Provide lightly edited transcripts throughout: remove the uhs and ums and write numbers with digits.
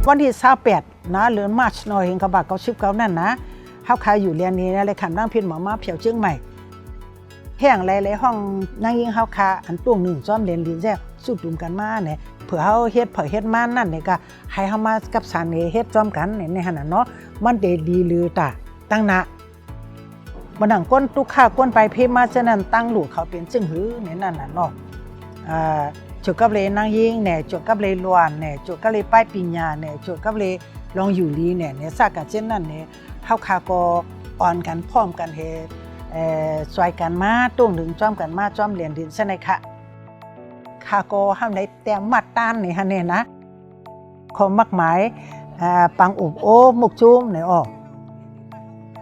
วันที่28นะเดือนมาร์ชหน่อยเห็นเขาบอก99นั่นนะเฮาขายอยู่เรียนนี้นะเลยขันร่างพินหมอมาเพียวเชียงใหม่แห้งหลายๆห้องนางยิงเฮาคาอันต้วง1จ้อมเรียนลินแซ่สู้ดุมกันมาเนี่ยเผื่อเฮาเฮ็ดมานั่นนี่ก็ให้เฮามากับสารนี่เฮ็ดจ้อมกันในหั่นน่ะเนาะมันได้ดีหรือตาตั้งนะบ่ดังก้นตุกข้าก้นไปเพมาฉะนั้นตั้งหลูกเขาเป็นจึงหือในนั่นน่ะเนาะจุกกับเลยนางยิงเนี่ยจุกกับเลยลวนเนี่ยจุกกับเลยป้ายปิญญาเนี่ยจุกกับเลยลองอยู่ลีเนี่ยซากกันเช่นนั้นเนี่ยเฮาคาก็อ่อนกันพร้อมกันเฮ็ดซอยกันมาต้งถึงจ้อมกันมาจ้อมเรียนดินซะในค่ะข้าก็ห้ามได้แต่งมัดต้านนี่ฮะเนี่ยนะขอมักหมายปังอุบโอมุกจุ้มเนี่ยออก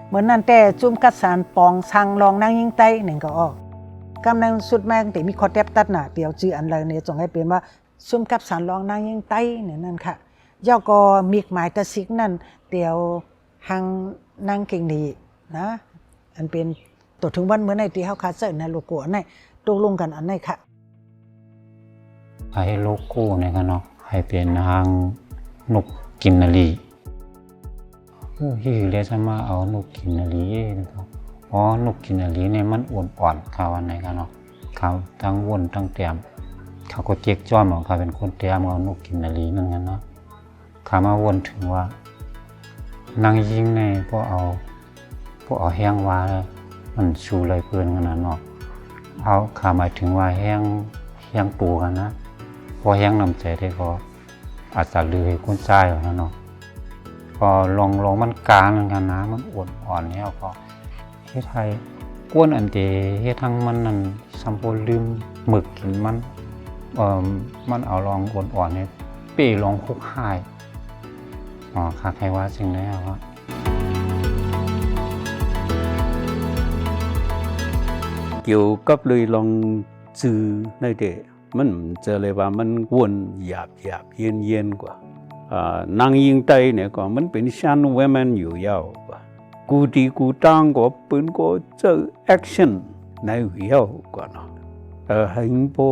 เหมือนนั่นแต่จุ้มกัดสารปองสังรองนางยิงไต้หนึ่งก็ออกกำลังสุดแม่งแต่มีคอเทปตัดหนาเดี๋ยวจื้ออันเลยเนี่ยจงให้เป็นว่าซุ่มกับสารรองนางยิงไต้เนี่ยนั่นค่ะย่อก็มีหมายตะซิกนั่นเดี๋ยวหางนางเก่งดีนะอันเป็นตัวถึงวันเมื่อในที่เขาคาเซอร์ในโลโก้อันไหนตกลงกันอันไหนค่ะให้โลโก้เนี่ยกันเนาะให้เป็นหางนกกินนารีที่เรียกมาเอานกกินนารีนะครับอ๋อนกกินนารีเนี่ยมันอ่อนๆเขาอันไหนกันเนาะเขาทั้งวนทั้งแต้มเขาก็เจ๊กจ้อมของเขาเป็นคนแต้มเอานกกินนารีนั่นกันเนาะเขามาวนถึงว่านางยิงในพวกเอาแห้งว่ามันชูเลยเพื่อนกันนะเนาะเอาขาหมายถึงว่าแห้งตูกันนะพอแห้งนำใจได้ก็อาจจะลือให้คุณใจหรอกนะเนาะพอลองมันกลางกันนะมันอ่อนแล้วก็เฮ็ดไทยก้วนอันเดเฮ็ดทั้งมันนั่นสัมโพลืมหมึกกินมันเอาลองอ่อนๆเนี่ยเป้ลองคุกหายค่ะใครว่าสิ่งนี้ครับเกี่ยวกับเลยลองซื้อในเดมันจะเลยว่ามันวนหยาบเย็นกว่านางยิงไตเนี่ยก็มันเป็นชั้นเวมันอยู่ยาวกว่ากูดีกูตั้งก็เป็นก็เจอแอคชั่นในยาวกว่าเนาะให้พอ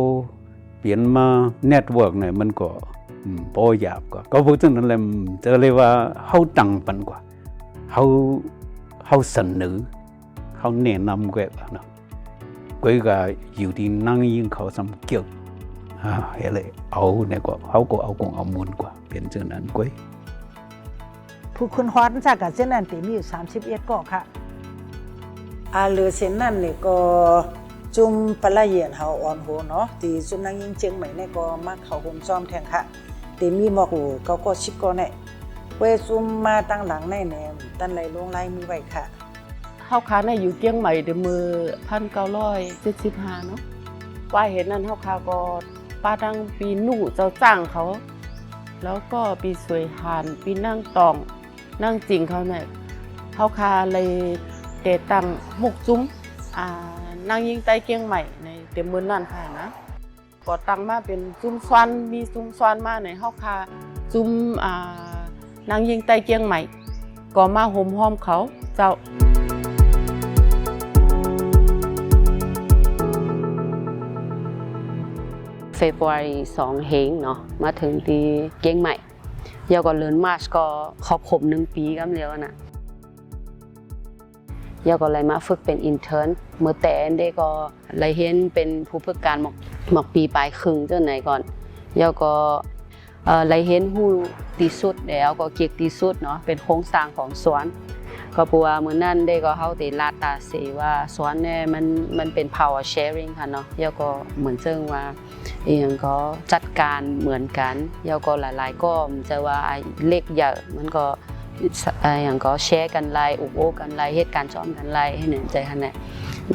เปลี่ยนมาเน็ตเวิร์กเนี่ยมันก็พอหยาบกว่าก็พูดถึงนั่นแหละจะเลยว่าเขาตั้งปันกว่าเขาเสนอเขาแนะนำกว่าเนาะก็อยู่ที่นั่งยิงเขาสำเกี่ยวเลยเอาเนี่ยก็เขาก็เอาคงเอามูลกว่าเป็นเช่นนั้นก็ผู้คุณฮอดจากกันเส้นนั้นตีมีอยู่31ก็ค่ะเหลือเส้นนั้นนี่ก็จุ่มปลาเยียนเฮาอ่อนโหเนาะตีจุ่มนางยิงเจียงใหม่เนี่ยก็มักเขาห่มซ้อมแทงค่ะตีมีหมอกหูเขาก็ชิบก็เนี่ยเวซุ่มมาตั้งหลังในเนี่ยตั้นไหลลงไหลมีไว้ค่ะเฮาค้าในอยู่เจียงใหม่เดือนมือ1975เนาะว่าเห็นนั้นเฮาค้าก็ป้าดังปีนู่เจ้าจ้างเขาแล้วก็ปีสวยหานปีนั่งตองนั่งจริงเขาเนี่ยเฮาค้าเลยเตะตังหมกจุ้มนางยิงไต้เจียงใหม่ในเต็มมือนั่นค่ะนะก็ตั้งมาเป็นจุ้มซ้อนมีจุ้มซ้อนมาในเฮาค้าจุ้มนางยิงไต้เจียงใหม่ก็มาห่มห้อมเขาเจ้าFebruary 2เฮงเนาะมาถึงที่เกียงใหม่ยาวก็เดือนมาร์ชก็ครบ1 ปีกันแล้วนะยาวก็เลยมาฝึกเป็นอินเทอร์นเมื่อแต่ได้ก็เลยเห็นเป็นผู้ฝึกการหมอกปีปลายครึ่งเจ้าไหนก่อนยาวก็เลยเห็นหูตีสุดแล้วก็เกียกตีสุดเนาะเป็นโครงสร้างของสวนก็ปัวเหมือนนั่นได้ก็เฮาติลาตาเสว่าสวนเนี่ยมันเป็น power sharing ค่ะเนาะยาวก็เหมือนซึ่งว่าอย่างก็จัดการเหมือนกันยาวก็หลายๆก็จะว่าเล็กใหญ่มันก็อย่างก็แชร์กันไล่อุบโอกันไล่เหตุการณ์ซ้อมกันไล่ให้หนึ่งใจขนาด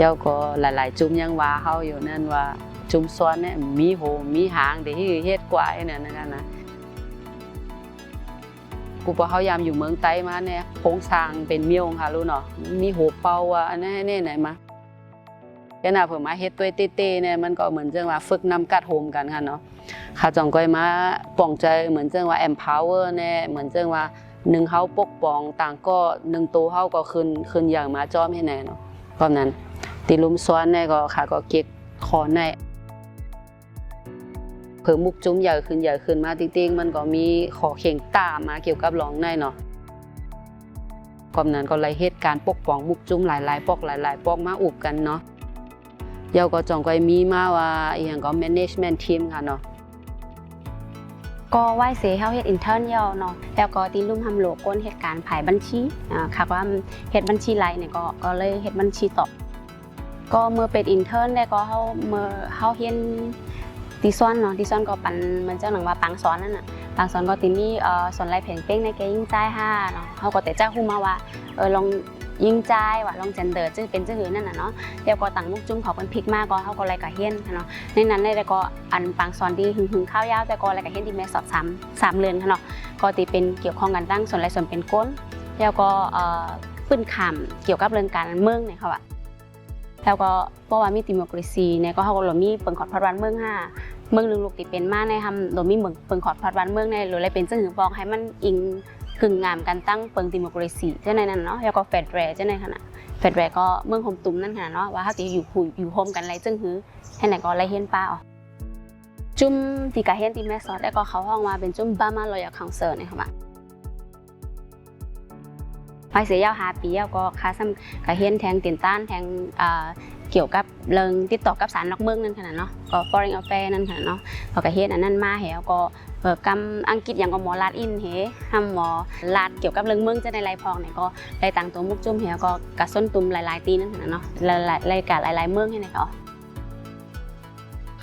ยาวก็หลายๆจุ่มยังว่าเฮาอยู่นั่นว่าจุ่มสวนเนี่ยมีโหมีหางเดี๋ยวที่เฮ็ดกว่าเนี่ยนะกูพอเขายามอยู่เมืองไต้มาเนี่ยโครงสร้างเป็นเมียวค่ะรู้เนาะมีโหเป่าอ่ะอันนี้ไหนมาแค่น่ะเพิ่นมาเฮ็ดตัวเต้ๆเนี่ยมันก็เหมือนจังว่าฝึกนำกัดโฮมกันค่ะเนาะข้าจองก้อยมาป้องใจเหมือนจังว่า empower เนี่ยเหมือนจังว่า1เฮาปกป้องต่างก็1โตเฮาก็ขึ้นอย่างมาจ้อมให้แน่เนาะก็นั้นติลุมซ้อนเนี่ยก็ค่ะก็เก็กคอใน เพิ่มมุกจุ้มใหญ่ขึ้นมาจริงๆมันก็มีขอเข่งตามมาเกี่ยวกับร้องในเนาะก่อนนั้นก็เลยเหตุการณ์ปกป้องมุกจุ้มหลายๆปอกมาอุบกันเนาะเดี๋ยวก็จ่องก็มีมาว่าอย่างก็ management team ค่ะเนาะก็ไหว้เสียเฮาเฮ็ดอินเทอร์เนียลเนาะแล้วก็ตีลุ่มทำโลก้นเหตุการณ์ภายบัญชีค่ะว่าเฮ็ดบัญชีไรเนี่ยก็เลยเฮ็ดบัญชีต่อก็เมื่อเป็นอินเทอร์เนี่ยก็เฮาเฮียนดิซอนเนาะดิซอนก็ปันมันเจ้าหนังว่าปังสอนนั่นน่ะปังสอนก็ติมีสอนไรเพลงเป้งในแกยิ่งจ่าย5เนาะเฮาก็แต่เจ้าฮู้มาว่าลองยิงจ่ายว่าลองเจนเดอร์จึงเป็นจื้อนั่นน่ะเนาะเดี๋ยวก็ตั้งมุกจุ่มเขาเป็นพริกมากก็เฮาก็เลยก็เฮียนเนาะในนั้นได้ก็อันปังสอนดีหึงข้าวยาวแต่ก็อะไรก็เฮียนที่แม่สอบ3เรือนเนาะก็ตีเป็นเกี่ยวข้องกันตั้งส่วนไรส่วนเป็นก้นแล้วก็ปื้นคำเกี่ยวกับเรื่องการเมืองเนี่ยเขาอะแล้วก็เพราะว่ามีดิโมคราซีเนี่ยก็เฮาก็มีเปิงขอดพัดวันเมือง5เมืองลึงลูกที่เป็นมาในทำโดยมีเปิงขอดพัดวันเมืองในหรืออะไรเป็นจังหือบอกให้มันอิงกึ่งงามกันตั้งเปิงดิโมคราซีเจ้าในนั้นเนาะแล้วก็เฟดแรเจ้าในขณะเฟดแรก็เมืองโฮมตุ้มนั่นขนาดเนาะว่าเขาจะอยู่โฮมกันไรจังหือให้ไหนก็ไรเฮียนป้าอ๋อจุ่มที่กะเฮียนที่แม่สอดแล้วก็เขาห้องมาเป็นจุ่มบ้ามาลอยคังเซอร์เนี่ยค่ะไปเสียยาว5 ปีแล้วก็ค่าซ้ำกะเฮียนแทงตีนต้านแทงเกี่ยวกับเรื่องติดต่อกับสารนอกเมืองนั่นขนาดเนาะก็ foreign affair นั่นขนาดเนาะพอกะเฮ็ดอันนั้นมาแล้วก็กำอังกฤษอย่างก็หมอลาดอินเฮทำหมอลาดเกี่ยวกับเรื่องเมืองจะในไรพองเนี่ยก็ได้ต่างตัวมุกจุ่มเฮก็กระส้นตุ่มหลายๆตีนั่นขนาดเนาะรายการหลายๆเมืองให้ไหนก็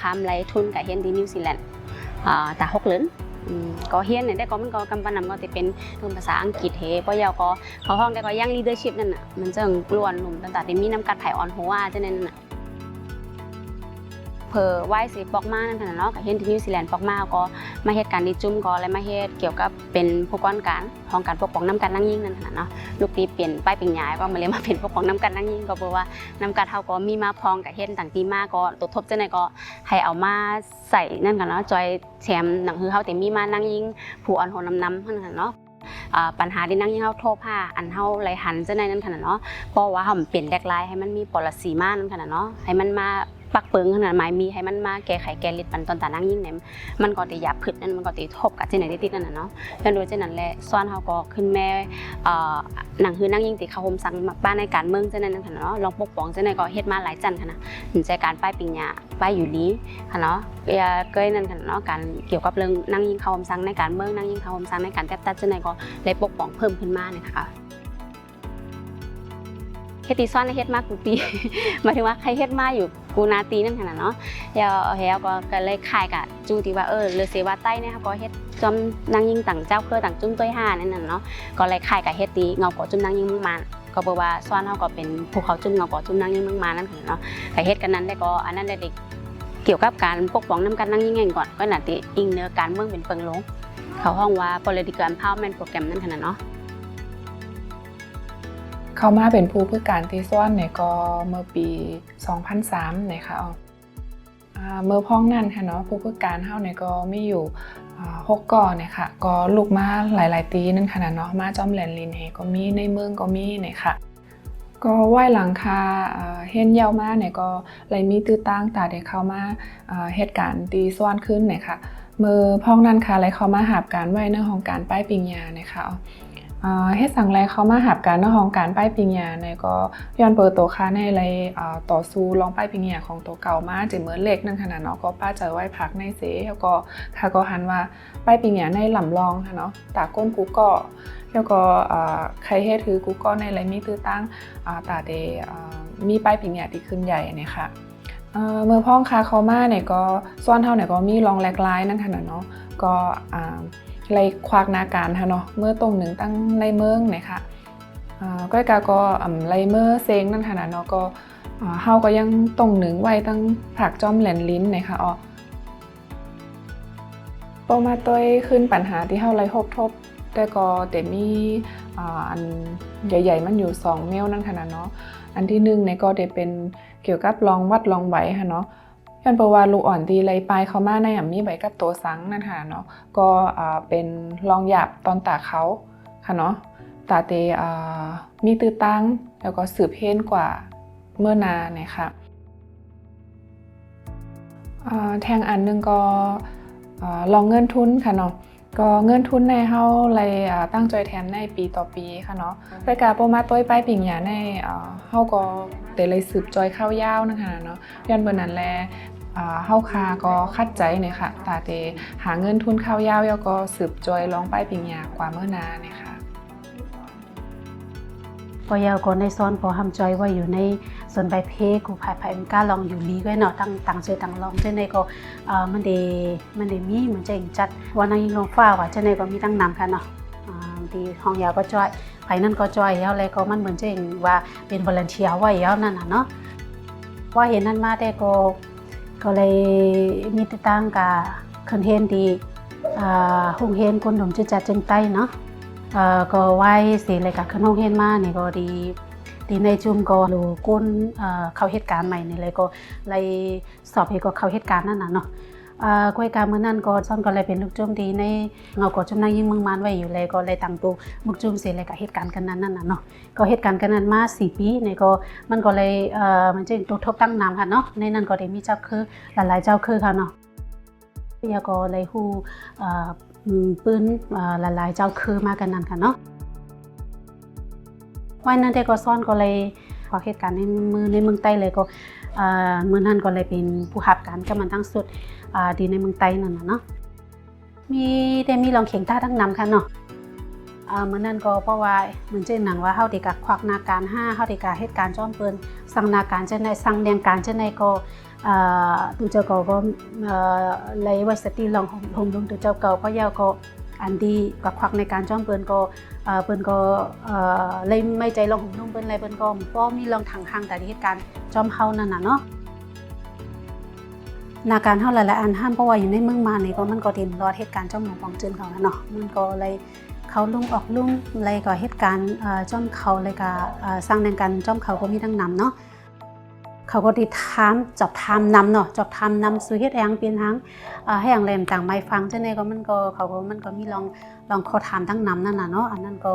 คำไรทุนกะเฮ็ดที่นิวซีแลนด์แต่6 เดือนก็เฮียนเนี่ยได้ก็มันก็กำปนำก็จะเป็นภาษาอังกฤษเฮเพราะยาวก็เขาห้องได้ก็ย่าง leadership นั่นน่ะมันจะล้วนหนุ่มต่างๆที่มีน้ำกัดไผ่อ่อนหัวจะนั่นน่ะเพอไหว้สิปอกมานั่นขนาดเนาะกับเฮียนที่นิวซีแลนด์ปอกมาก็มาเหตุการณ์ดิจุ่มก็และมาเหตุเกี่ยวกับเป็นผู้ก้อนการห้องการปกป้องน้ำกันนั่งยิ่งนั่นขนาดเนาะลูกตีเปลี่ยนป้ายเป็นยายก็มาเลยมาเป็นปกป้องน้ำกันนั่งยิ่งก็เพราะว่าน้ำกัดเฮาก็มีมาพองกับเฮ็ดต่างตีมาก็ตัวทบจะไหนก็ให้เอามาใส่นั่นกันเนาะจอยแชมหนังคือเฮาแต่มีมานั่งยิ่งผู้อ่อนโหนน้ำนั่นขนาดเนาะปัญหาที่นั่งยิ่งเฮาโทษผ้าอันเฮาไหลหันจะในนั่นขนาดเนาะเพราะว่าเฮาเปลี่ยนแดกลายให้มันมีปรสีมานั่นขนาดเนาะให้มันมาปักเปิงขนาดหมายมีให้มันมาแก้ไขแก้ลิดปันตอนตานั่งยิ่งเนี่ยมันก็ติหยาบผึดนั่นมันก็ติทบกับที่ไหนติดนั่นน่ะเนาะแล้วโดยเช่นนั้นแหละซ้อนเฮาก็ขึ้นแม่หนังคือนั่งยิ่งติเขาโฮมสังบ้านในการเมืองเจ้านั่นขนาดเนาะลองปกป้องเจ้าไหนก็เฮ็ดมาหลายจันขนาดถึงใจการป้ายปิงยาป้ายอยู่นี้ค่ะเนาะเกยนั่นขนาดเนาะการเกี่ยวกับเรื่องนั่งยิ่งเขาโฮมสังในการเมืองนั่งยิ่งเขาโฮมสังในการแทบตัดเจ้าไหนก็ได้ปกป้องเพิ่มขึ้นมาเนี่ยค่ะเฮ็ดตีซ้อนในเฮ็ดมากกูปีหมายถึงว่าใครเฮ็ดมาอยู่กูนาตีนั่นขนาดเนาะแล้วก็เลยขายกับจูที่ว่าเลือเสว่าใต้เนี่ยก็เฮ็ดจอมนางยิงต่างเจ้าเครือต่างจุ้มต้วย5นั่นน่ะเนาะก็เลยขายกับเฮ็ดตีเงาก่อจุ้มนางยิงมึงมาก็บอกว่าซ้อนเฮาก็เป็นภูเขาจุ้มเงาก่อจุ้มนางยิงมึงมานั่นขนาดเนาะก็เฮ็ดกันนั้นได้ก็อันนั้นได้เกี่ยวกับการปกป้องนำกันนางยิงก่อนก็น่ะติอิงเนื้อการเมืองเป็นเปิงลงเขาห้องว่า political empowerment program นั่นขนาดเนาะเข้ามาเป็นผู้ผู้การที่ซ้อนเนี่ยก็เมื่อปี 2003นะคะเมื่อพ้องนั่นค่ะเนาะผู้ผู้การเฮาเนี่ยก็มีอยู่6 ก่อเนี่ยค่ะก็ลูกมาหลายๆตีนั่นค่ะเนาะมาจอมแหลนลินเฮก็มีในเมืองก็มีเนี่ยค่ะก็ไหว้หลังคาเห็นยาวมาเนี่ยก็เลยมีตื้อตั้งตาได้เข้ามาเหตุการณ์ตีซ้อนขึ้นเนี่ยค่ะเมื่อพ้องนั่นค่ะเลยเข้ามาหาบการไหว้ในห้องการป้ายปิงยาเนี่ยค่ะเฮ็ดสั่งไรเขามาหับการในห้องการป้ายปิงยาเนี่ยก็ย้อนเปิดตัวค้าในไรต่อสู้ลองป้ายปิงยาของตัวเก่ามาจะเหมือนเล็กนั่นขนาดเนาะก็ป้าเจอไว้พักในเสแล้วก็ค่ะก็หันว่าป้ายปิงยาในลำลองค่ะเนาะตาก้นกูก็แล้วก็ใครเฮ็ดคือกูก็ในไรมีตื้อตั้งตาเดมีป้ายปิงยาที่ขึ้นใหญ่เนี่ยค่ะเมื่อพ้องค้าเขามาเนี่ยก็ซ้อนเท่าเนี่ยก็มีลองแลกลายนั่นขนาดเนาะก็ไรควักนาการค่ะเนาะเมื่อตรงหนึ่งตั้งไรเมืองเนี่ยค่ะก็ก็ไรเมื่อเซงนั่นขนาดเนาะก็เฮาก็ยังตรงหนึ่งไว้ตั้งผักจอมแหลนลิ้นเนี่ยค่ะพอมาต้วยขึ้นปัญหาที่เฮาไรทบแต่ก็แต่มีอันใหญ่ๆมันอยู่2แนวนั่นขนาดเนาะอันที่1เนี่ยก็ได้เป็นเกี่ยวกับลองวัดลองใบค่ะเนาะย้อนเพราะว่าลูกอ่อนตีไรปลายเขามาในมีใบกับตัวสังนั่นค่ะเนาะก็เป็นลองหยาบตอนตาเขาค่ะเนาะตาเตมีตื้อตั้งแล้วก็สืบเพ้นกว่าเมื่อนาเนี่ยค่ะแทงอันนึงก็ ลองเงินทุนค่ะเนาะก็เงินทุนในเฮาเลยตั้งใจแทนในปีต่อปีค่ะเนาะรายการโปรมาต้อยป้ายปิ่งหยาในเฮาก็แต่เลยสืบจอยข้าวยาวนะคะเนาะย้อนเบอร์นั้นแลเฮาคาก็คัดใจเนี่ยค่ะตาเตหาเงินทุนข้าวยาวแล้วก็สืบจอยลองป้ายปิ่งหยากว่าเมื่อนาเนี่ยค่ะพอยาวก็ในซ้อนพอทำจอยว่าอยู่ในส่วนใบเพกูภายภายมันกล้าลองอยู่ลีก็เนาะต่างเจอต่างลองเจ้าในก็มันได้มีเหมือนจะอย่างจัดวันนั้นยิงลงฟ้าว่าเจ้าในก็มีตั้งนำค่ะเนาะที่ห้องยาวก็จอยภายนั่นก็จอยแล้วอะไรก็มันเหมือนจะอย่างว่าเป็นวอลเลนเทียร์ไว้แล้วนั่นน่ะเนาะว่าเห็นนั่นมาได้ก็เลยมีติดตั้งกับคันเฮนดีห้องเฮนคนหนุ่มจะจัดจึงใต้เนาะก็ไหว้เสียอะไรกับขนมเฮนมาเนี่ยก็ดีในจุ่มก็รู้ก้นเขาเหตุการณ์ใหม่นี่เลยก็เลยสอบให้ก็เขาเหตุการณ์นั่นน่ะเนาะก้อยการเมื่อนั้นก็ซ่อนก็เลยเป็นลูกจุ่มดีในเงาก็จุ่มนั่งยิ่งเมืองมันไว้อยู่เลยก็เลยตั้งตัวลูกจุ่มเสียอะไรกับเหตุการณ์กันนั้นนั่นน่ะเนาะก็เหตุการณ์กันนั้นมา4 ปีในก็มันก็เลยมันจะตัวทบตั้งนามค่ะเนาะในนั้นก็ได้มีเจ้าคือหลายๆเจ้าคือค่ะเนาะยาก็เลยฮู้ปืนหลายๆเจ้าคือมากันนั่นค่ะเนาะวันนั้นได้ก็ซ่อนก็เลยพอเหตุการณ์ในเมืองใต้เลยก็เมื่อนั้นก็เลยเป็นผู้หับกันกับมันทั้งสุดดีในเมืองใต้นั่นน่ะเนาะมีลองเข่งท่าทั้งนำค่ะเนาะเมื่อนั้นก็เพราะว่าเหมือนเจ้าหนังว่าเฮาได้กะควักนาการ5เฮาได้กะเหตุการณ์จ้อมเปิ้นสั่งนาการเจ้าในสั่งเรียงการเจ้าในก็ตูเจ้าก็เลยไว้สติลองโฮมลงตูเจ้าเก่าเพราะยาวก็อันดีกับควักในการจ้อมเปิ้นก็เลยไม่ใจลองโฮมลงเปิ้นอะไรเปิ้นก็บ่มีลองทางข้างแต่เหตุการณ์จ้อมเฮานั่นน่ะเนาะนาการเฮาหลายๆอันห้ามเพราะว่าอยู่ในเมืองมานี่ก็มันก็ติดรอเหตุการณ์จ้อมหลวงปองจืนเขาเนาะมันก็เลยเขาลุ่งออกลุ่งอะไรก็เหตุการณ์จ้อมเขาเลยก็สร้างแนวกันจ้อมเขาก็มีทั้งนำเนาะเขาก็ติดถามจอบถามนำเนาะจอบถามนำสู่เฮ็ดแองเป็นทั้งให้อย่างแรงต่างไม่ฟังจังได๋ก็มันก็มีลองขอถามทั้งนำนั่นน่ะเนาะอันนั้นก็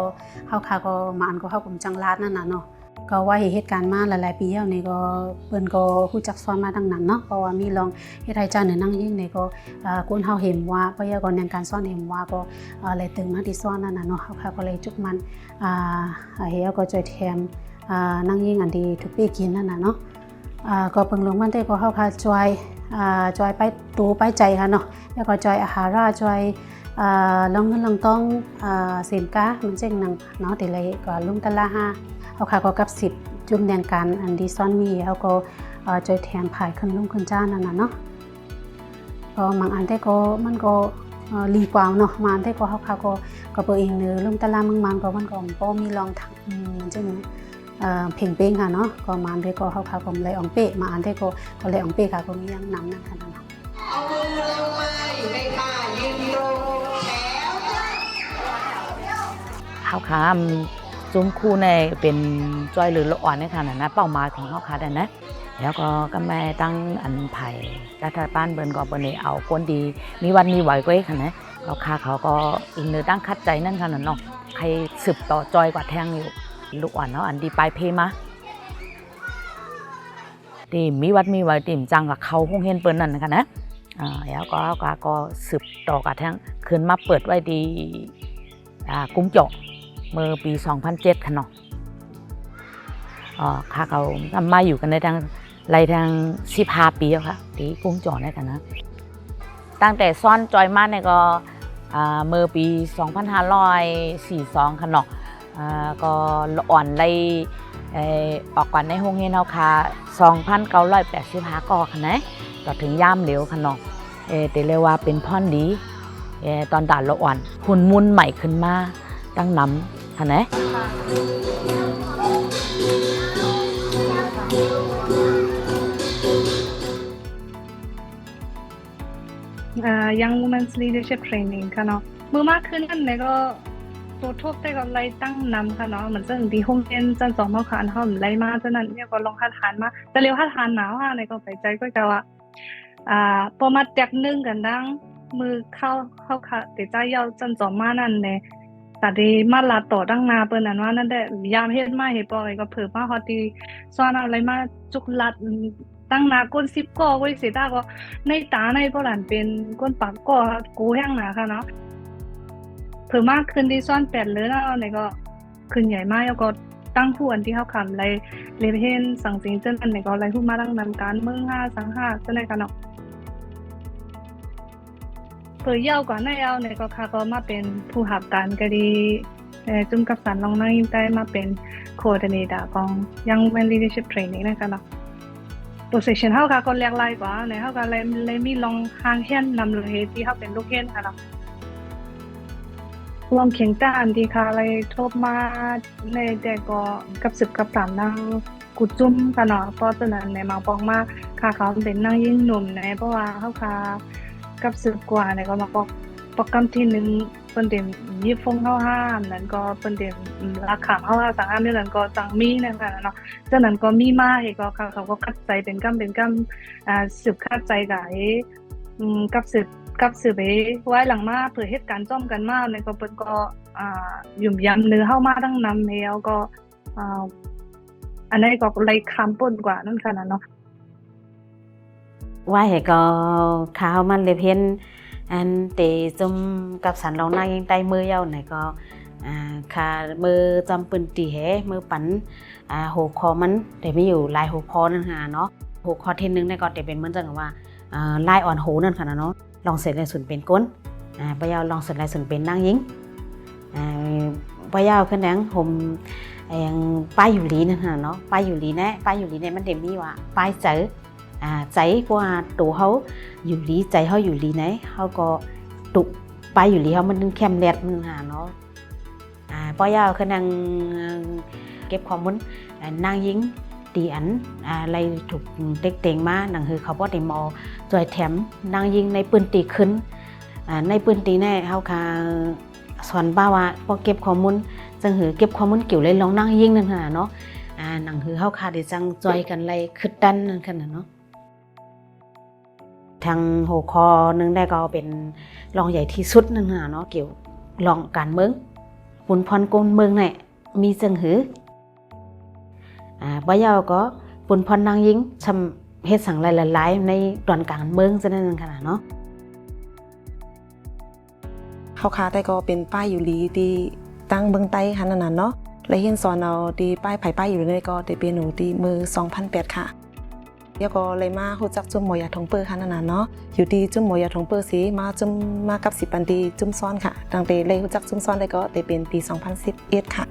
เฮาค่ะก็มาอันก็เฮาก็จังลาดนั่นน่ะเนาะก็ว่าเหตุการณ์มาหลายๆปีแล้วนี่ก็เปิ้นก็ฮู้จักซ้อนมาทั้งนั้นเนาะเพราะว่ามีลองเฮ็ดให้เจ้าเนี่ยนั่งยิ่งนี่ก็คนเฮาเห็นว่าเพราะยาก็แนวการซ้อนเห็นว่าก็เลยตึงมาที่ซ้อนนั่นน่ะเนาะเฮาค่ะก็เลยจุกมันเฮียก็จ่อยแถมนั่งยิ่งอันที่ทุกปีกินนั่นน่ะเนาะก็เพิ่งลงมันได้ก็เฮาค่ะจอยไปตูไปใจค่ะเนาะแล้วก็จอยอาหารจอยลองเงินลองต้องเซ็นกามันเจ๊งนังเนาะแต่เลยก็ลุงตะละ5เฮาค่ะก็กับ10จุ่มแดงกันอันที่ซ้อนมีเฮาก็จอยแถมภายขึ้นลุงขึ้นจ้านั่นน่ะเนาะก็บางอันได้ก็มันก็ลีกว่าเนาะมาอันได้ก็เฮาค่ะก็เปิดเองเด้อลุงตะละมึงมันก็มันก็บ่มีลองทางมันจังเพ่งเป้งค่ะเนาะก็มาอันได้ก็เฮาค่ะก็เลยอองเป้มาอันได้ก็เลยอองเป้ค่ะก็มียังนำนั่นค่ะเนาะเอามือลงมาอยู่ในท่ายืนตรงเฮาค่ะจุ้มคู่ในเป็นจ้อยหรือละอ่อนในขนาดนั้นเป้าหมายของเฮาค่ะนั่นนะแล้วก็แม่ตั้งอันไผ่รัฐบาลเบิ่นก็บ่ได้เอาคนดีมีวันมีไหวก็ค่ะนะก็ค่ะเขาก็อินเนอร์ตั้งคัดใจนั่นค่ะนั่นเนาะใครสืบต่อจอยกว่าแทงอยู่ลูกอ่อนเนาะอันดีปลายเพมาที่มีวัดมีไหวติ่มจังกับเขาคงเห็นเปิ้นนั่นนะคะนะแล้วก็สืบต่อกับแทงคืนมาเปิดไว้ดีกุ้งเจาะเมื่อปี 2007 ค่ะเนาะค่ะเขามาอยู่กันในทาง15 ปีแล้วค่ะที่กุ้งเจาะได้กันนะตั้งแต่ซ่อนจอยมาเนี่ยก็เมื่อปี 2542 ค่ะเนาะก็อ่อนเลยออกก่อนในโรงเรียนเฮาค่ะ2,985 ก่อค่ะนะก็ถึงย่ามเหลวค่ะเนาะแต่เรียกว่าเป็นพ่อนดีตอนด่านละอ่อนหุ่นมุนใหม่ขึ้นมาตั้งน้ำค่ะนะYoung Women's Leadership Training ค่ะเนาะมือมากขึ้นนั่นเลยก็ตัวทบได้ก็ไล่ตั้งนำค่ะเนาะเหมือนเรื่องที่ห้องเรียนจันสองมาขานเขาไล่มาฉะนั้นเนี่ยก็ลองหัดทานมาจะเร็วหัดทานหนาวค่ะในก็ไปใจก็จะว่าพอมาแตกนึ่งกันดังมือเข้าค่ะแต่ใจยาวจันสองมานั่นเลยแต่ดีมาลาต่อดังนาเปิ้นนั่นว่านั่นได้ยามเฮ็ดมาเฮ็ดบ่ก็เพิ่มมาฮอดที่ซ้อนอะไรมาจุกลัด ตั้งนาก้น10ก่อไว้เสียตาก็ในตาในก็หลานเป็นก้นปากก่อกูแห้งหนาค่ะเนาะเพิ่มมากขึ้นที่ซ่อน8เลยนะเนี่ยก็ขึ้นใหญ่มากแล้วก็ตั้งผู้อันที่เฮาคำเลยเห็นสังสิงจังอันเนี่ยก็เลยพูดมาตั้งนำการเมือง5สัง5จังได๋ค่ะเนาะเปิดยาวกว่าในยาวเนี่ยก็ค่ะก็มาเป็นผู้หับการก็ดีจุ่มกับสันลองนั่งยิ้มได้มาเป็นโคอร์ดิเนเตอร์ของ Young Women Leadership Training นะคะเนาะโปรเซสชันเฮาค่ะก็หลากหลายกว่าในเฮาก็เลยมีลองหางเฮียนนำเลยที่เฮาเป็นลูกเฮียนค่ะเนาะลองเขียงต้านดีค่ะเลยทบมาในแต่ก็กับ10กับ3นั่งกุดจุ่มค่ะเนาะเพราะฉะนั้นในมาปองมาค่ะเขาเป็นนั่งยิ่งหนุ่มในเพราะว่าเฮาค่ะกับ10กว่าเนี่ยก็มาปอกโปรแกรมที่1เปิ้นเต็มยิบฟงเฮาห้ามนั้นก็เปิ้นเต็มราคาเฮาสังห้ามนี่นั้นก็จังมีนะคะเนาะฉะนั้นก็มีมาให้ก็เขาก็คัดใจเป็นกำสืบคัดใจกับกับสืบไปไว้หลังมาเพื่อเหตุการณ์จ้อมกันมาเนี่ยก็เปิ้นก็ยุ่มยำเนื้อเฮามาทั้งนำแล้วก็อันนี้ก็เลยคำป่นกว่านั่นค่ะเนาะว่าเหก็ข้าวมันเลยเพี้ยนอันเตจุ่มกับสันเรานั่งยิงใต้มือเย้าไหนก็ขามือจำปืนตีเหมือปันหัวคอมันแต่ไม่อยู่ลายหัวคอนั่นค่ะเนาะหัวคอเทนนึงเนี่ยก็จะเป็นเหมือนจังว่าลายอ่อนหูนั่นค่ะเนาะลองเสร็จลายส่วนเป็นก้นปะยาวลองเสร็จลายส่วนเป็นนั่งยิงปะยาวขึ้นแดงผมป้ายอยู่ลีนั่นค่ะเนาะป้ายอยู่ลีเนี่ยมันเต็มมีว่าป้ายเจอใจกว่าตัวเขาอยู่ลีใจเขาอยู่ลีไหนเขาก็ตุกไปอยู่ลีเขามันแคมแรดมันหาเนาะป้อยาวคือนั่งเก็บข้อมูลนางยิงตีอันอะไรถูกเต็กเต็งมาหนังคือเขาบอกได้มอจอยแถมนางยิงในปืนตีขึ้นในปืนตีแน่เขาค่ะสอนบ้าว่าพอเก็บข้อมูลจังหือเก็บข้อมูลเกี่ยวเลยลองนางยิงนั่นค่ะเนาะหนังคือเขาค่ะได้จังจอยกันเลยขึ้นดันนั่นค่ะเนาะทางหัวคอนึงได้ก็เป็นรองใหญ่ที่สุดนั่นค่ะเนาะเกี่ยวรองการเมืองปุนพรกลเมืองเนี่ยมีจังหือบ่ยาวก็ปุนพรนางยิงชำเฮ็ดสั่งหลายๆในตอนกลางเมืองซะนั่นค่ะเนาะเฮาคาได้ก็เป็นป้ายอยู่ลีที่ตั้งเบื้องใต้ค่ะนั่นน่ะเนาะและเห็นสอนเอาที่ป้ายไผป้ายอยู่ในก็ได้เป็นหนูที่มือ2008ค่ะแล้วก็เลยมาฮู้จักจุ่มหมอยาทงเปิ้ค่ะนั่นน่ะเนาะอยู่ที่จุ่มหมอยาทงเปิ้สิมาจุ่มมากับ10ปันดีจุ่มซ้อนค่ะตั้งแต่เลยฮู้จักจุ่มซ้อนได้ก็ได้เป็นปี2011ค่ะ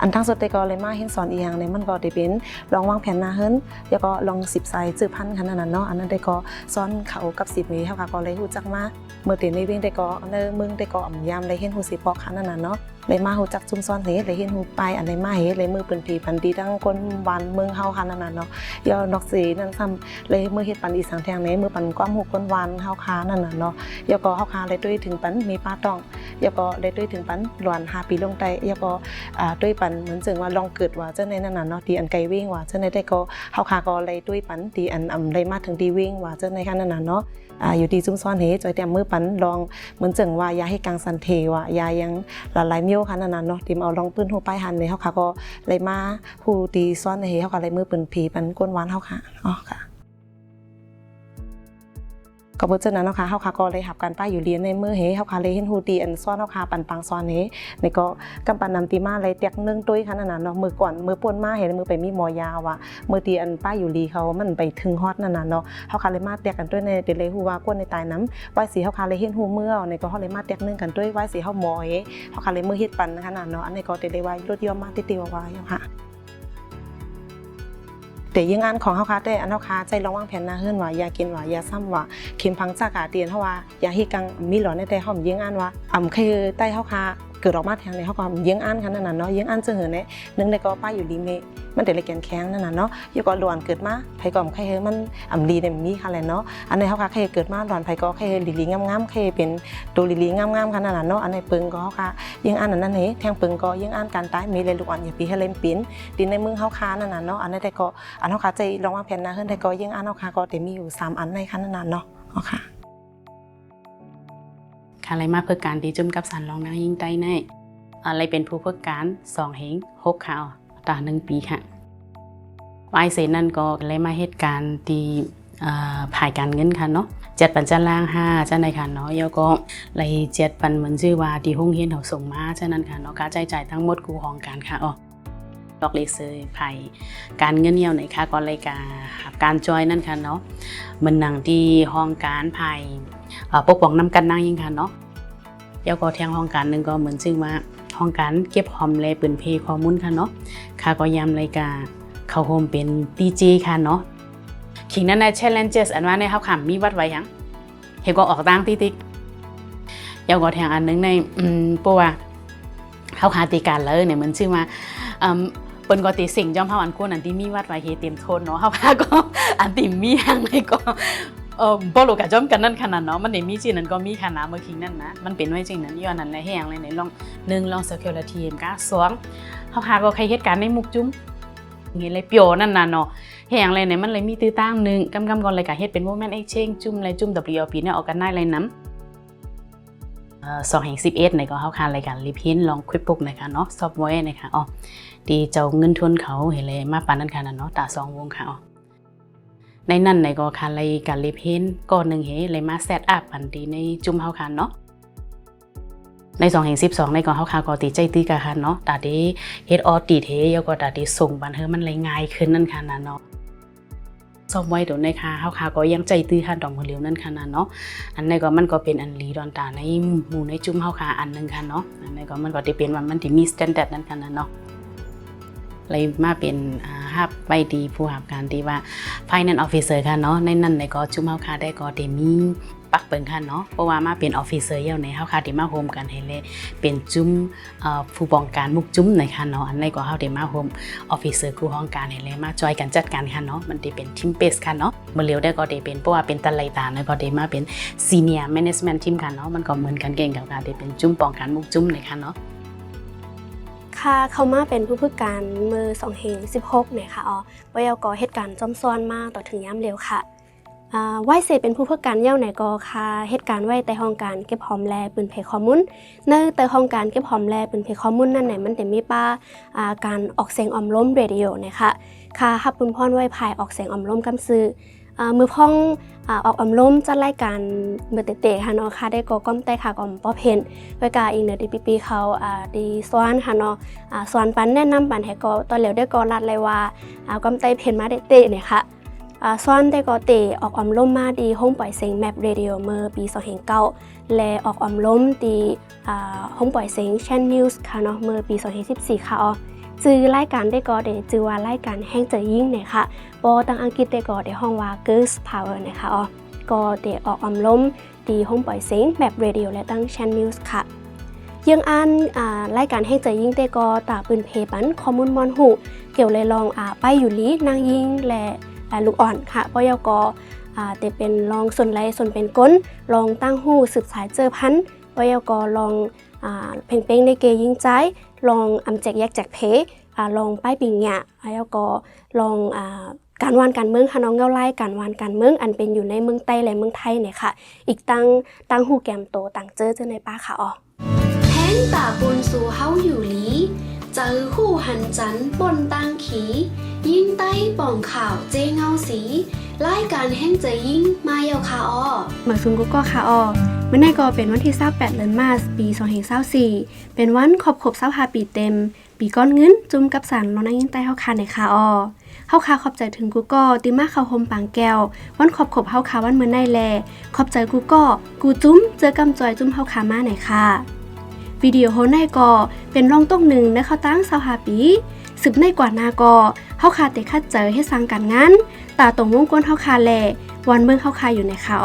อันทั้งสุดได้ก็เลยมาเห็นสอนอีหยังในมันก็ได้เป็นลองวางแผนหน้าเฮิรนแล้วก็ลอง10สายจื้อพันค่ะนั่นน่ะเนาะอันนั้นได้ก็ซ้อนเขากับ10นี้เฮาก็เลยฮู้จักมาเมื่อเต็นในเว้งได้ก็ในเมืองได้ก็อำยามเลยเห็นฮู้สิปอกค่ะนั่นน่ะเนาะเลยมาฮู้จักจุ่มซ้อนเฮ็ดเลยเห็นฮู้ปลายอันใดมาเฮ็ดเลยมือเปิ้นผีปันดีทั้งคนบ้านเมืองเฮาค่ะนั่นน่ะเนาะยอนอกสีนั่นซ้ำเลยมือเฮ็ดปันอีสังแทงในมือปันความฮู้คนวานเฮาค่ะนั่นน่ะเนาะยอก็เฮาค่ะเลยด้วยถึงปันมีป้าต้องยอก็เลยด้วยถึงปันหลวน5ปีลงใต้ยอก็ด้วยปันเหมือนจึงว่าลองเกิดว่าจังได๋นั่นน่ะเนาะที่อันไกลวิ่งว่าจังได๋ได้ก็เฮาค่ะก็เลยด้วยปันที่อันเลยมาถึงที่วิ่งว่าจังได๋ค่ะนั่นน่ะเนาะอยู่ที่จุ่มซ้อนเฮ็ดจอยแต่มือปันลองเหมือนจึงว่าอย่าให้กังสันเทว่ายายังหลายๆนิ้วค่ะนั่นน่ะเนาะที่เอาลองปืนฮู้ป้ายหันเลยเฮาค่ะก็เลยมาผู้ที่ซ้อนเฮ็ดเฮาก็เลยมือปืนผีปันก้นหวานเฮาค่ะอ๋อค่ะก็บ่จังนั้นเนาะค่ะเฮาค่ะก็เลยรับการป้ายอยู่เรียนในมือเฮเฮาค่ะเลยเห็นฮู้ตีอันซ้อนเฮาค่ะปันปังซ้อนเฮนี่ก็กำปันนำตีมาเลยแตกนึงตุ้ยค่ะนั่นน่ะเนาะมือก่อนมือป่นมาเห็นมือไปมีหมอยาว่ามือตีอันป้ายอยู่ลีเขามันไปถึงฮอตนั่นน่ะเนาะเฮาค่ะเลยมาแตกกันด้วยในเดเลยฮู้ว่าก้นในตายน้ำไว้สิเฮาค่ะเลยเห็นฮู้เมื่อนี่ก็เฮาเลยมาแตกนึงกันด้วยไว้สิเฮาหมอเฮเฮาค่ะเลยมือเฮ็ดปันนะคะนั่นเนาะอันนี้ก็เดเลยว่าลดยอมมาติๆว่าๆค่ะแต่ยังอันของเฮาค่ะแต่อันเฮาค่ะใจลองวางแผนหน้าเฮือนว่าอย่ากินว่าอย่าซ้ำว่าเข็มพังจากาเตียนเฮาว่าอย่าเฮ็ดกังมีหลอนในแต่เฮายิงอันว่าคือใต้เฮาค่ะเกิดออกมาทางในเฮาก็ยิงอันค่ะนั่นน่ะเนาะยิงอันจังหือเนี่ยนึงได้ก็ป้าอยู่ลีเมมันได้เลยแกนแข็งนั่นน่ะเนาะอยู่ก็หลอนเกิดมาไผก็ใครเฮมันลีได้มีค่ะแหละเนาะอันนี้เฮาค่ะใครเกิดมาหลอนไผก็ใครลีๆงามๆใครเป็นตัวลีๆงามๆค่ะนั่นน่ะเนาะอันนี้ปึงก็เฮาค่ะยิงอันนั้นเฮแทงปึงก็ยิงอันการตายมีเลยลูกอ่อนอย่าปีให้เล่นปิ่นดินในมือเฮาค่ะนั่นน่ะเนาะอันนี้ได้ก็อันเฮาค่ะใจลองวางแผนนะเฮือนได้ก็ยิงอันเฮาค่ะก็ได้มีอยู่3อันในค่ะนั่นน่ะเนาะอ๋อค่ะอะไรมาเพื่อการที่จุ่มกับสันลองนางยิงใต้ในอะไรเป็นผู้เพื่อการ2 เหง 6 ข่าวต่อ1 ปีค่ะ ไอเซนั่นก็เลยมาเหตุการณ์ที่ผ่ายการเงินค่ะเนาะ7 ปันจะล่าง5จ้าในค่ะเนาะแล้วก็เลย7 ปันเหมือนชื่อว่าที่ห้องเฮียนเขาส่งมาฉะนั้นค่ะเนาะค่าใช้จ่ายทั้งหมดกูห้องการค่ะดอกเลเซอร์ผ่ายการเงินเหี่ยวไหนค่ะก็เลยการจอยนั่นค่ะเนาะมันหนังที่ห้องการผ่ายปกป้องนำกันนั่งยิงค่ะเนาะแล้วก็แทงห้องการนึงก็เหมือนชื่อว่าห้องการเก็บหอมและปืนเพข้อมูลค่ะเนาะค่ะก็ยำรายการเข้าโฮมเป็นดีเจค่ะเนาะขิงนั้นใน challenges อันว่าในเขาขำมีวัดไว้ยังเห็นก็ออกตั้งติ๊กยาวก็แทงอันนึงในปัวเขาขาตีการเลยเนี่ยเหมือนชื่อว่าเปิ้นก็ตีสิ่งจอมเฮาอันควรอันที่มีวัดไว้เฮเต็มโทนเนาะเขาพาก็อันที่มีอย่างไรก็บ่รู้กับจอมกันนั่นขนาดเนาะมันได้มีจริงนั้นก็มีขนาดเมื่อกี้นั่นนะมันเป็นไว้จริงนั้นย้อนนั้นแหละให้อย่างไรในลอง1ลอง security ก็2เขาพาก็ใครเหตุการณ์ในมุกจุ้มงี้เลยเปียวนั่นน่ะเนาะเฮ็ดหยังไรเนี่ยมันเลยมีตื้อตั้งนึงกำก่อนเลยก็เฮ็ดเป็น Movement Exchange จุ่มเลยจุ่ม WLP เนี่ยออกกันได้เลยนำ2/11เนี่ยก็เฮาคารายการรีพินลองควิปบุ๊กนะคะเนาะซอฟต์แวร์นะคะดีเจ้าเงินทุนเขาเห็นเลยมาปานนั้นค่ะเนาะตา2วงค่ะในนั้นในก็คารายการรีพินก่อนนึงเฮเลยมาเซตอัพอันดีในจุ่มเฮาคันเนาะใน2/12ในก็เฮาคาก็ติใจตีกะค่ะเนาะตาดีเฮ็ดออติเทแล้วก็ตาดีส่งบันเฮมันเลยง่ายขึ้นนั่นค่ะเนาะซอฟต์แวร์ตัวในค่ะเฮาคาก็ยังใจตื้อค่ะดอกมือเหลียวนั่นค่ะเนาะอันนี้ก็มันก็เป็นอันลีดอนตาในหมู่ในจุ่มเฮาคาอันนึงค่ะเนาะอันนี้ก็มันก็สิเป็นว่ามันสิมีสแตนดาร์ดนั่นค่ะเนาะเลยมาเป็นฮับใบดีผู้หับการที่ว่า Finance Officer ค่ะเนาะในนั้นในก็จุ่มเฮาคาได้ก็ได้มีปักเปิงค่ะเนาะเพราะว่ามาเป็น Officer เยาในเฮาคาได้มาโฮมกันให้เลยเป็นจุ่มผู้ป้องกันมุกจุ่มในค่ะเนาะอันนี้ก็เฮาได้มาโฮม Officer ผู้ห้องการให้เลยมาจอยกันจัดการค่ะเนาะมันได้เป็นทีมเบสค่ะเนาะเมื่อเร็วได้ก็ได้เป็นเพราะว่าเป็นตะไลตาแล้วก็ได้มาเป็น Senior Management Team ค่ะเนาะมันก็เหมือนกันเก่งกับการได้เป็นจุ่มป้องกันมุกจุ่มในค่ะเนาะค่ะเขามาเป็นผู้ฝึกการมือ2/16เนี่ยค่ะวายกเหตุการณ์จอมซ้อนมากต่อถึงย้ำเร็วค่ะไหวเสเป็นผู้ฝึกการเย้าไหนก็ค่ะเหตุการณ์ไหวแต่ห้องการเก็บหอมแลปืนเพข้อมูลในแต่ห้องการเก็บหอมแลปืนเพข้อมูลนั่นไหนมันแต่มีป้าการออกเสียงอมล้มเรดิโอนะคะค่ะฮับปุนพ่อนไหวภายออกเสียงอมล้มกำซื้อมือพ่องออกอมล้มจัดรายการเมื่อเตะค่ะเนาะค่ะได้ก็ก้มแต่ค่ะก้มป้อเพนไว้กาอีกเนอดีปีเขาดีสวนค่ะเนาะสวนปันแนะนำปันให้ก็ตอนเหลียวได้ก็รัดเลยว่าก้มแต่เพนมาได้เตะเนี่ยค่ะสวนได้ก็เตะออกอมล้มมาดีห้องปล่อยเสียงแมปเรดิโอเมื่อปี2009และออกอมล้มดีห้องปล่อยเสียงแชนนิวส์ค่ะเนาะเมื่อปี2014ค่ะจือรายการได้ก็ได้จือว่ารายการแห่งเจอยิ่งเนี่ยค่ะโปรตังอังกฤษได้ก็ได้ห้องว่า Girls Power นะคะก็ได้ออกอำล้มตีห้องปล่อยเสียงแบบเรดิโอและตั้ง Channel News ค่ะยังอ่านรายการแห่งเจอยิ่งได้ก็ตาปืนเพปันข้อมูลมอนหูเกี่ยวเลยลองไปอยู่ลีนางยิงและลูกอ่อนค่ะเพราะยก็แต่เป็นลองส่วนไรส่วนเป็นก้นลองตั้งหูสืบสายเจอพันเพราะยก็ลองเพ่งเป้งในเกยิงใจลองอำแจกแยกแจกเพลองป้ายปิงเนี่ยแล้วก็ลองการวานการเมืองค่ะน้องเงาไล่การวานการเมืองอันเป็นอยู่ในเมืองใต้และเมืองไทยเนี่ยค่ะอีกตั้งหูแกมโตต่างเจอในป้าค่ะแห้งตาบนสู่เฮาอยู่ลีเจอคู่หันจันบนตังขียิ่งใต้ป่องข่าวเจเงาสีรายการแห้งเจอยิ่งมาเยาค่ะมาซุนกุ๊กก็ค่ะเมื่อในก็เป็นวันที่28เดือนมาปี2024เป็นวันครบ25ปีเต็มปีก้อนเงินจุ่มกับสันลองนั่งยิ่งใต้เฮาคาในค่ะเฮาคาขอบใจถึงกูก็ติมาเข้าโฮมปางแก้ววันขอบเฮาคาวันเมื่อในแลขอบใจกูก็กูจุ้มเจอกำจอยจุ้มเฮาคามาไหนค่ะวิดีโอโฮในก็เป็นรองตกหนึ่งในเข้าตั้ง25ปีสืบในกว่านาก็เฮาคาเตคัดเจอให้สร้างการงานตาตรงวงกลเฮาคาแลวันเบิ่งเฮาคาอยู่ในค่ะ